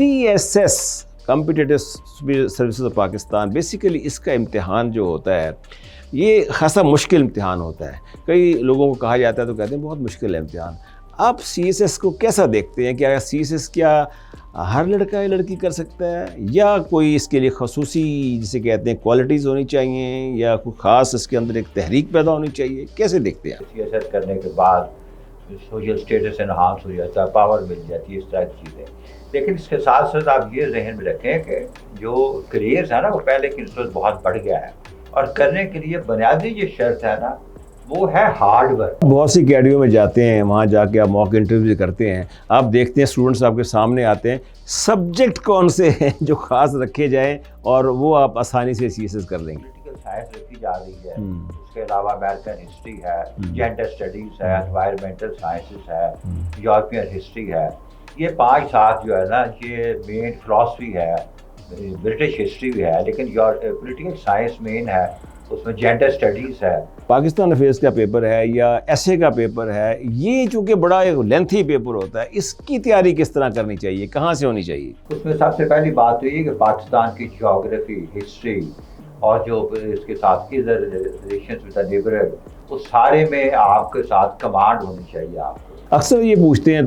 CSS competitive services of Pakistan, basically इसका इम्तिहान जो होता है ये खासा मुश्किल इम्तिहान होता है। कई लोगों को कहा जाता है तो कहते हैं बहुत मुश्किल है इम्तिहान। आप CSS को कैसा देखते हैं? क्या CSS क्या हर लड़का या लड़की कर सकता है, या कोई इसके लिए खसूसी जिसे कहते हैं क्वालिटीज़ होनी चाहिए, या कोई ख़ास इसके अंदर एक तहरीक पैदा होनी चाहिए? कैसे देखते हैं आप? CSS करने के बाद सोशल स्टेटस एनहांस हो जाता है, पावर मिल जाती है, इस तरह की चीज़ें। लेकिन इसके साथ साथ आप ये जहन में रखें कि जो करियर्स है ना वो पहले की निस्बत बहुत बढ़ गया है, और करने के लिए बुनियादी जो शर्त है ना वो है हार्ड वर्क। बहुत सी अकेडमियों में जाते हैं, वहाँ जाके आप मॉक इंटरव्यू करते हैं, आप देखते हैं स्टूडेंट्स आपके सामने आते हैं, सब्जेक्ट कौन से हैं जो ख़ास रखे जाएं और वो आप आसानी से CSS कर लेंगे। पॉलिटिकल साइंस रखी जा रही है, उसके अलावा अमेरिकन हिस्ट्री है, जेंडर स्टडीज़ है, एनवायरमेंटल साइंसेस है, यूरोपियन हिस्ट्री है। ये 5 साथ जो है ना ये मेन फ़िलासफ़ी है, ब्रिटिश हिस्ट्री भी है, लेकिन पॉलिटिकल साइंस मेन है, उसमें जेंडर स्टडीज़ है। पाकिस्तान अफेयर्स का पेपर है या एसए का पेपर है, ये चूँकि बड़ा एक लेंथी पेपर होता है, इसकी तैयारी किस तरह करनी चाहिए, कहाँ से होनी चाहिए? उसमें सबसे पहली बात तो ये कि पाकिस्तान की ज्योग्राफी, हिस्ट्री और जो इसके साथ इधर रिलेशंस विद द नेबरहुड, उस सारे में आपके साथ कमांड होनी चाहिए आपको। अक्सर ये पूछते हैं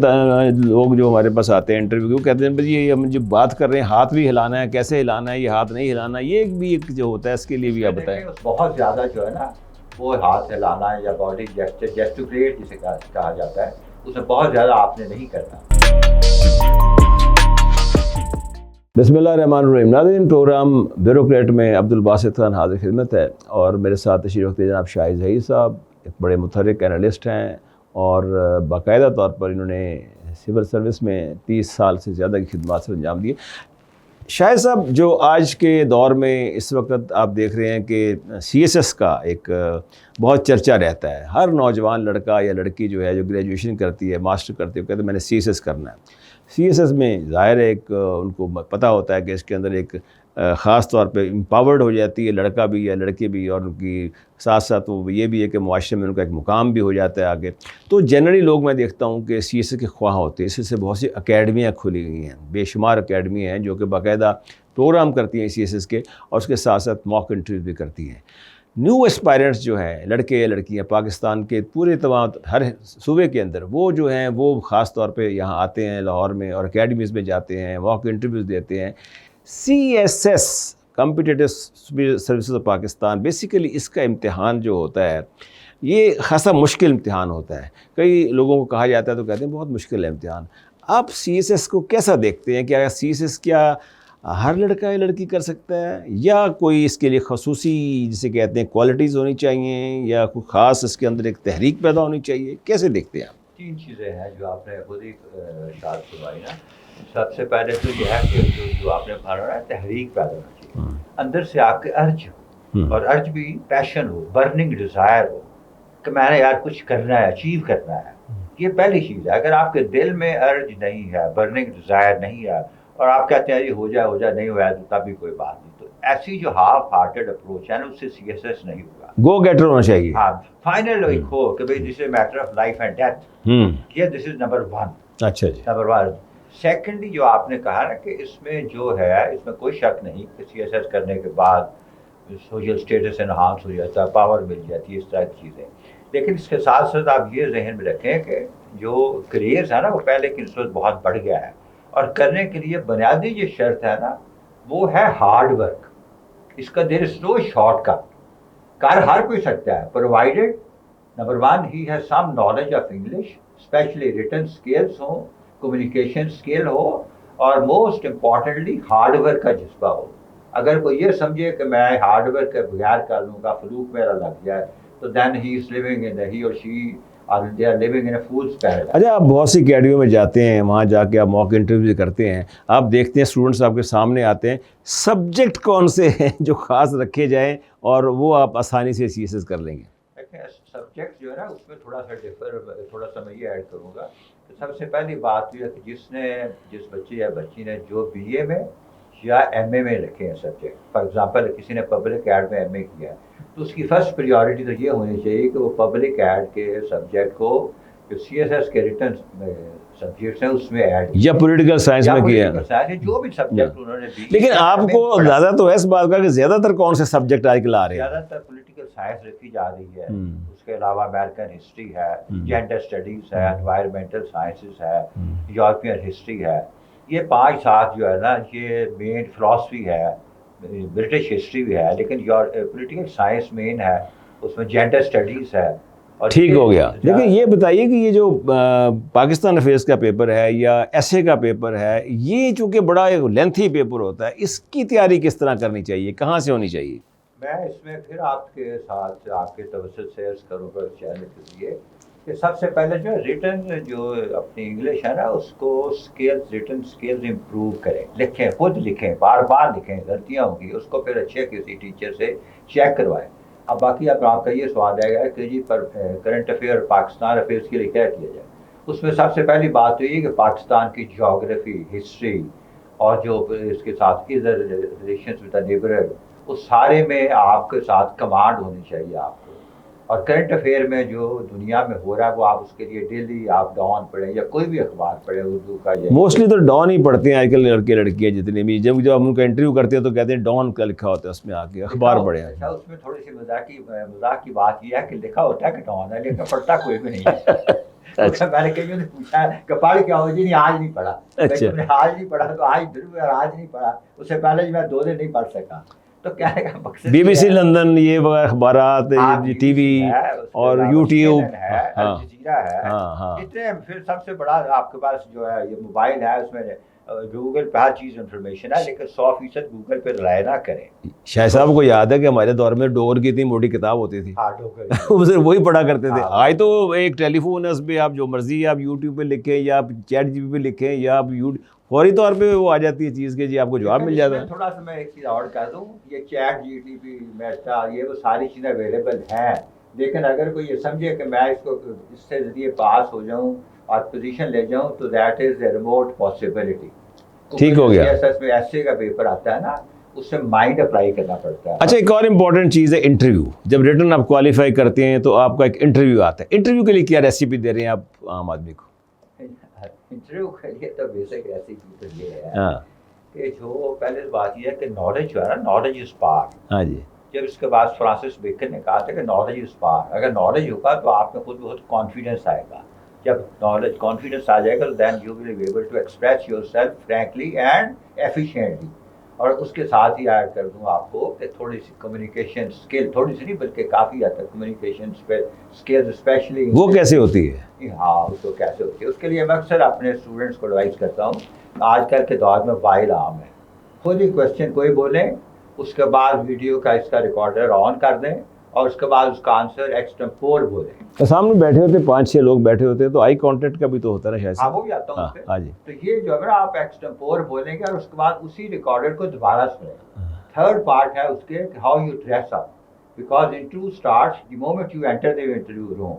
लोग जो हमारे पास आते हैं इंटरव्यू को, कहते हैं भाई ये हम जो बात कर रहे हैं हाथ भी हिलाना है, कैसे हिलाना है, ये हाथ नहीं हिलाना, ये भी एक जो होता है इसके लिए भी आप बताएं। बहुत ज़्यादा जो है ना वो हाथ हिलाना है या बॉडी जेस्टिकुलेट जिसे कहा जाता है, उसमें बहुत ज़्यादा आपने नहीं करना। बिस्मिल्लाहिर्रहमानिर्रहीम। नाज़रीन, प्रोग्राम ब्यूरोक्रेट में अब्दुल बासित खान हाज़िर खिदमत है, और मेरे साथ तशरीफ़ रखते जनाब शाहिद ज़हीर साहब, एक बड़े मुतहर्रिक एनालिस्ट हैं और बाकायदा तौर पर इन्होंने सिविल सर्विस में 30 साल से ज़्यादा की खिदमत से अंजाम दिए। शाहिद साहब, जो आज के दौर में इस वक्त आप देख रहे हैं कि CSS का एक बहुत चर्चा रहता है, हर नौजवान लड़का या लड़की जो है जो ग्रेजुएशन करती है, मास्टर करती है, कहते हैं मैंने CSS करना है। CSS में ज़ाहिर है एक उनको पता होता है कि इसके अंदर एक ख़ास तौर पे एम्पावर्ड हो जाती है लड़का भी या लड़की भी, और उनकी साथ साथ वो ये भी है कि मुआशरे में उनका एक मुकाम भी हो जाता है आगे। तो जनरली लोग, मैं देखता हूँ कि CSS के ख्वाह होते हैं, इससे बहुत सी अकेडमियाँ खुली गई हैं, बेशुमार अकेडमी हैं जो कि बाकायदा प्रोग्राम करती हैं CSS के, और उसके साथ साथ मॉक इंटरव्यू भी करती हैं। न्यू एस्पायरेंट्स जो हैं, लड़के या लड़कियाँ पाकिस्तान के पूरे तमाम हर सूबे के अंदर, वो जो हैं वो ख़ास तौर पे यहाँ आते हैं लाहौर में और अकेडमीज़ में जाते हैं, मॉक इंटरव्यूज़ देते हैं। CSS competitive services of Pakistan, basically इसका इम्तिहान जो होता है ये खासा मुश्किल इम्तिहान होता है। कई लोगों को कहा जाता है तो कहते हैं बहुत मुश्किल है इम्तिहान। आप CSS को कैसा देखते हैं? क्या CSS क्या हर लड़का या लड़की कर सकता है, या कोई इसके लिए खसूसी जिसे कहते हैं क्वालिटीज़ होनी चाहिए, या कोई ख़ास इसके अंदर एक तहरीक पैदा होनी चाहिए? कैसे देखते हैं आप? 3 चीज़ें हैं जो आपने खुद ही इरशाद फरमाई ना। सबसे पहले तो यह है कि जो आपने फरमाया तहरीक पैदा होना चाहिए, अंदर से आपके अर्ज, और अर्ज भी पैशन हो, बर्निंग डिज़ायर हो कि मैंने यार कुछ करना है, अचीव करना है। ये पहली चीज़ है। अगर आपके दिल में अर्ज नहीं है, बर्निंग डिज़ायर नहीं है, और आप कहते हैं ये हो जाए नहीं हुआ तो तभी कोई बात नहीं, तो ऐसी जो हाफ हार्टेड अप्रोच है ना उससे CSS नहीं होगा। गो गेटर होना चाहिए। हाँ, फाइनल एक हो कि भाई this is matter of life and death, ये दिस इज नंबर 1। अच्छा जी। नंबर 1। सेकेंडली जो आपने कहा ना कि इसमें जो है, इसमें कोई शक नहीं कि CSS करने के बाद सोशल स्टेटस एनहांस हो जाता है, पावर मिल जाती है, इस तरह की चीज़ें। लेकिन इसके साथ साथ आप ये जहन में रखें कि जो करियर्स है ना वो पहले की निस्बत बहुत बढ़ गया है, और करने के लिए बुनियादी जो शर्त है ना वो है हार्ड वर्क। इसका देयर इज नो शॉर्टकट। कर हर कोई सकता है, प्रोवाइडेड नंबर 1 ही has some knowledge of English, specially written skills हो, कम्युनिकेशन स्किल हो, और मोस्ट इम्पॉर्टेंटली हार्ड वर्क का जज्बा हो। अगर कोई ये समझे कि मैं हार्ड वर्क के बगैर कर लूँगा, फ्लूक मेरा लग जाए, तो then he is living in he और शी और they are living in a fool's paradise. अच्छा, आप बहुत सी अकेडमियों में जाते हैं, वहाँ जाके आप मॉक इंटरव्यू करते हैं, आप देखते हैं स्टूडेंट्स आपके सामने आते हैं, सब्जेक्ट कौन से हैं जो ख़ास रखे जाएं और वो आप आसानी से CSS कर लेंगे? सब्जेक्ट जो है ना उसमें थोड़ा सा मैं ये ऐड करूँगा कि सबसे पहली बात यह है कि जिस बच्चे या बच्ची ने जो BA में या MA में रखे हैं सब्जेक्ट, फॉर एग्जांपल किसी ने पब्लिक एड में MA किया है, तो उसकी फर्स्ट प्रायोरिटी तो ये होनी चाहिए कि वो पब्लिक एड के सब्जेक्ट को जो CSS के रिटर्न सब्जेक्ट्स हैं उसमें ऐड या पॉलिटिकल साइंस में किया है। साइंस जो भी सब्जेक्ट उन्होंने दिए, लेकिन आपको ज़्यादा तो है इस बात का कि ज़्यादातर कौन से सब्जेक्ट आजकल आ रहे हैं? ज़्यादातर पॉलिटिकल साइंस रखी जा रही है, उसके अलावा अमेरिकन हिस्ट्री है, जेंडर स्टडीज़ है, एनवायरमेंटल साइंसेस है, यूरोपियन हिस्ट्री है। ये 5-7 जो है ना, ये मेन फिलॉसफी है, ब्रिटिश हिस्ट्री भी है, लेकिन पॉलिटिकल साइंस मेन है, उसमें जेंडर स्टडीज़ है। ठीक हो गया। लेकिन ये बताइए कि ये जो पाकिस्तान अफेयर्स का पेपर है या एसए का पेपर है, ये चूँकि बड़ा एक लेंथी पेपर होता है, इसकी तैयारी किस तरह करनी चाहिए, कहाँ से होनी चाहिए? मैं इसमें फिर आपके साथ आपके तवज्जुह से अर्ज़ करूँगा चैनल के लिए कि सबसे पहले जो रिटन जो अपनी इंग्लिश है ना, उसको स्किल्स, रिटन स्किल्स इम्प्रूव करें, लिखें, खुद लिखें, बार बार लिखें, गलतियाँ होंगी, उसको फिर अच्छे किसी टीचर से चेक करवाएं। अब बाकी अब आपका ये सवाल आएगा कि जी पर करंट अफेयर पाकिस्तान अफेयर्स के लिए क्या किया जाए। उसमें सबसे पहली बात तो ये कि पाकिस्तान की जोग्राफी, हिस्ट्री और जो इसके साथ इधर रिलेशंस विद द नेबर, उस सारे में आपके साथ कमांड होनी चाहिए आपको। और करंट अफेयर में जो दुनिया में हो रहा है वो आप उसके लिए डेली आप डॉन पढ़ें या कोई भी अखबार पढ़ें उर्दू का। मोस्टली तो डॉन ही पढ़ते हैं आजकल लड़के लड़कियाँ जितने भी, जब हम उनका इंटरव्यू करते हैं तो कहते हैं डॉन का लिखा होता है, उसमें आके अखबार पढ़े। अच्छा, उसमें थोड़ी सी मजाक की बात यह है कि लिखा होता है कि डॉन है, लेकिन पढ़ता कोई भी नहीं है। अच्छा। मैंने कहीं ने पूछा कपाल क्या हो जी, नहीं आज नहीं पढ़ा। अच्छा। तुमने आज नहीं पढ़ा तो आज फिर आज नहीं पढ़ा, उससे पहले मैं 2 दिन नहीं पढ़ सका। तो क्या है BBC लंदन, ये अखबारात, टीवी और यूट्यूब है, अल जजीरा है, इतने। फिर सबसे बड़ा आपके पास जो है ये मोबाइल है, उसमें गूगल पे हर चीज़ इंफॉर्मेशन है, लेकिन 100% गूगल पे रिलाय ना करें। शाह साहब को याद है कि हमारे दौर में डोगर की इतनी मोटी किताब होती थी, उसे वही पढ़ा करते थे। आज तो एक टेलीफोन है, उस पर आप जो मर्जी आप यूट्यूब पे लिखें या आप चैट जीपीटी पे लिखें या आप फौरी तौर पे वो आ जाती है चीज़ के जी आपको जवाब मिल जाता है। थोड़ा सा मैं एक चीज़ और कह दूँ, ये चैट जीपीटी, मेटा, ये वो सारी चीज़ें अवेलेबल हैं, लेकिन अगर कोई ये समझे कि मैं इसको इससे जरिए पास हो जाऊँ और पोजीशन ले जाऊँ, तो that is a remote possibility. ठीक हो गया। में ऐसे का पेपर आता है ना, उससे माइंड अप्लाई करना पड़ता है। अच्छा, एक और इम्पॉर्टेंट चीज़ है इंटरव्यू। जब रिटर्न आप क्वालिफाई करते हैं तो आपका एक इंटरव्यू आता है। इंटरव्यू के लिए क्या रेसिपी दे रहे हैं आप आम आदमी को? इंटरव्यू के लिए तो बेसिक रेसिपी तो ये है कि जो पहले बात ये है कि नॉलेज जो है ना, नॉलेज इज पावर। हाँ जी। जब इसके बाद फ्रांसिस बेकन ने कहा था कि नॉलेज इज पावर, अगर नॉलेज होगा तो आप में खुद बहुत कॉन्फिडेंस आएगा। जब नॉलेज कॉन्फिडेंस आ जाएगा तो then you will be able to express yourself frankly and efficiently. और उसके साथ ही ऐड कर दूं आपको कि थोड़ी सी कम्युनिकेशन स्किल, थोड़ी सी नहीं बल्कि काफ़ी हद तक कम्युनिकेशन स्किल्स स्पेशली। वो कैसे होती है? हाँ, उसको कैसे होती है, उसके लिए मैं अक्सर अपने स्टूडेंट्स को एडवाइस करता हूँ। आजकल के दौर में वाइल आम है, खुद ही क्वेश्चन कोई बोले, उसके बाद वीडियो का इसका रिकॉर्डर ऑन कर दें और उसके बाद उसका आंसर एक्सटेम्पोर बोले। तो सामने बैठे होते 5-6 लोग बैठे होते हैं, तो आई कांटेक्ट का भी तो होता है ना शायद। हाँ, वो भी आता हूँ। हाँ जी। तो ये जो है आप एक्सटेम्पोर बोलेंगे और उसके बाद उसी रिकॉर्डर को दोबारा सुनेंगे। थर्ड पार्ट है उसके how you dress up, because interview starts the moment you enter the interview room.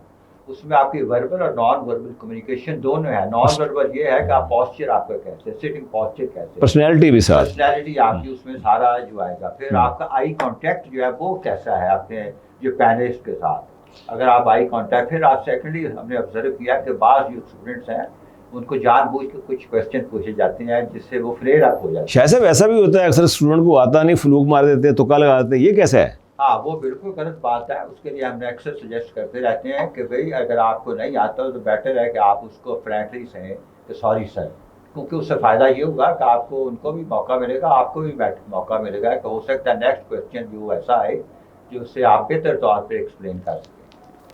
उसमें आपकी वर्बल और नॉन वर्बल कम्युनिकेशन दोनों है। नॉन वर्बल ये है कि आप पोस्चर आपका कैसे, सिटिंग पोस्चर कैसे, पर्सनैलिटी भी साथ, पर्सनैलिटी आपकी उसमें सारा जो आएगा। फिर आपका आई कांटेक्ट जो है वो कैसा है अपने जो पैनलिस्ट के साथ। अगर आप आई कांटेक्ट, फिर आप सेकेंडली हमने ऑब्जर्व किया कि बाज़ जो स्टूडेंट्स हैं उनको जानबूझ के कुछ क्वेश्चन पूछे जाते हैं जिससे वो फ्लेयर अप हो जाते हैं। शायद साहब ऐसा भी होता है, अक्सर स्टूडेंट को आता नहीं, फ्लूक मार देते हैं, तुक्का लगा देते हैं, ये कैसा है? हाँ, वो बिल्कुल गलत बात है। उसके लिए हमने अक्सर सजेस्ट करते रहते हैं कि भाई अगर आपको नहीं आता तो बेटर है कि आप उसको फ्रैंकली कहें कि सॉरी सर, क्योंकि उससे फ़ायदा ये होगा कि आपको उनको भी मौका मिलेगा, आपको भी मौका मिलेगा कि हो सकता है नेक्स्ट क्वेश्चन जो ऐसा है जो उससे आप बेहतर तौर पर एक्सप्लेन कर सकें।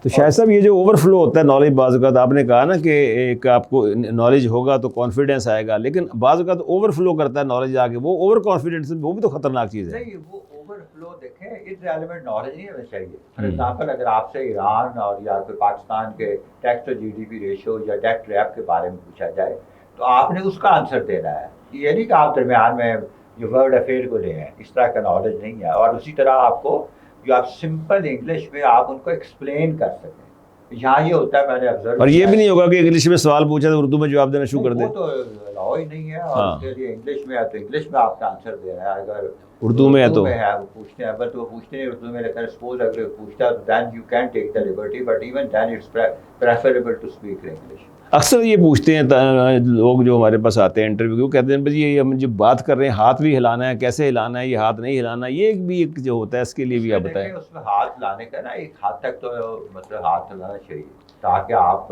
तो शायद साहब ये जो ओवरफ्लो होता है नॉलेज, बाज़ औक़ात आपने कहा ना कि एक आपको नॉलेज होगा तो कॉन्फिडेंस आएगा, लेकिन बाज़ औक़ात ओवरफ्लो करता है नॉलेज आगे, वो ओवर कॉन्फिडेंस, वो भी तो खतरनाक चीज़ है। नहीं, वो ओवरफ्लो देखें, इररिलेवेंट नॉलेज नहीं होना चाहिए। फॉर एग्जांपल, अगर आपसे ईरान और या फिर पाकिस्तान के टैक्स टू जीडीपी रेशो या टैक्स रैप के बारे में पूछा जाए तो आपने उसका आंसर देना है। ये नहीं कि आप दरमियान में जो वर्ल्ड अफेयर को ले हैं, इस तरह का नॉलेज नहीं है। और उसी तरह आपको जो आप सिंपल इंग्लिश में आप उनको एक्सप्लेन कर सकें। यहाँ ये होता है, मैंने ऑब्जर्व। और ये भी नहीं होगा कि इंग्लिश में सवाल पूछा तो उर्दू में जवाब देना शुरू कर दे, वो तो अलाउ ही नहीं है। और उसके लिए इंग्लिश में है तो इंग्लिश में आपका आंसर देना है। अगर उर्दू में है तो वो पूछते हैं, बट वो पूछते हैं उर्दू में, लेकिन सपोज अगर पूछता है तो then you can take the liberty, but even then it's preferable to speak English. अक्सर ये पूछते हैं लोग जो हमारे पास आते हैं इंटरव्यू, कहते हैं भाई ये हम जो बात कर रहे हैं हाथ भी हिलाना है, कैसे हिलाना है, ये हाथ नहीं हिलाना, ये भी एक जो होता है इसके लिए भी आप बताएं। उसमें हाथ लाने का ना एक हाथ तक तो मतलब हाथ हिलाना चाहिए ताकि आप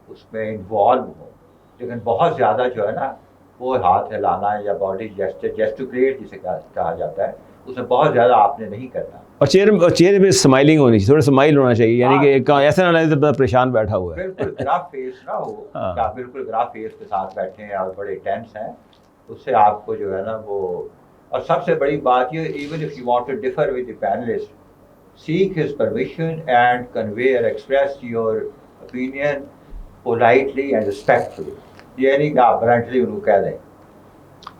उसमें इन्वॉल्व हो, लेकिन बहुत ज़्यादा जो है ना वो हाथ हिलाना या बॉडी जेस्टिकुलेट जिसे कहा जाता है, उसमें बहुत ज़्यादा आपने नहीं करना। और चेहरे पे स्माइलिंग होनी चाहिए, थोड़ा स्माइल होना चाहिए, यानी कि ऐसा ना लगे तो परेशान बैठा हुआ है। बिल्कुल ग्राफ फेस ना हो, आप बिल्कुल ग्राफ फेस के साथ बैठे हैं और बड़े टेंस हैं, उससे आपको जो है ना वो। और सबसे बड़ी बात ये, even if you want to differ with the panellist, seek his permission and convey or express your opinion politely and respectfully। ये नहीं कि आप ब्लंटली उनको कह दें।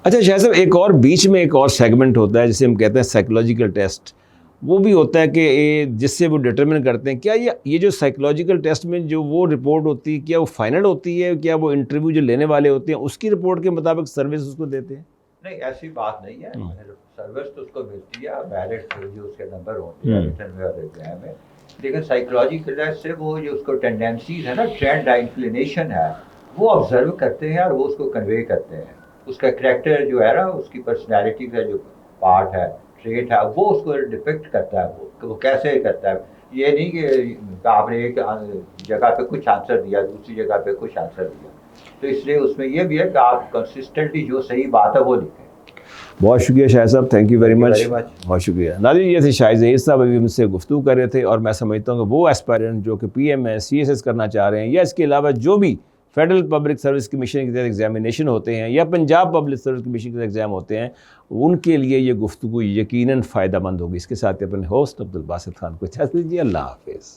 अच्छा शाह साहब, एक और बीच में एक और सेगमेंट होता है जिसे हम कहते हैं साइकोलॉजिकल टेस्ट, वो भी होता है कि जिससे वो डिटरमिन करते हैं क्या ये जो साइकोलॉजिकल टेस्ट में जो वो रिपोर्ट होती है क्या वो फाइनल होती है, क्या वो इंटरव्यू जो लेने वाले होते हैं उसकी रिपोर्ट के मुताबिक सर्विस उसको देते हैं? नहीं, ऐसी बात नहीं है, सर्विस तो उसको मिलती है, मेरिट जो उसके नंबर होते हैं रिटन में और एग्जाम में, लेकिन साइकोलॉजिकल टेस्ट से वो जो उसको टेंडेंसीज है ना, ट्रेंड इंक्लिनेशन है, वो ऑब्जर्व करते हैं और वो उसको कन्वे करते हैं। उसका करैक्टर जो है ना, उसकी पर्सनैलिटी का जो पार्ट है, ट्रेट है, वो उसको डिपिक्ट करता है, वो कैसे करता है। ये नहीं कि आपने एक जगह पे कुछ आंसर दिया, दूसरी जगह पे कुछ आंसर दिया, तो इसलिए उसमें यह भी है कि आप कंसिस्टेंटली जो सही बात है वो लिखें। बहुत शुक्रिया शाह साहब, थैंक यू वेरी मच, बहुत शुक्रिया। नाज़रीन, ये थे शाहिद ज़हीर साहब, अभी हमसे गुफ्तगू कर रहे थे, और मैं समझता हूँ कि वो एस्पायरेंट जो कि PMS CSS करना चाह रहे हैं, या इसके अलावा जो भी फेडरल पब्लिक सर्विस कमीशन के तहत एग्जामिनेशन होते हैं या पंजाब पब्लिक सर्विस कमीशन के तहत एग्ज़ाम होते हैं, उनके लिए ये गुफ्तगू यकीनन फ़ायदेमंद होगी। इसके साथ ही अपने होस्ट अब्दुल बासित खान को इजाज़त दीजिए। अल्लाह हाफ़िज़।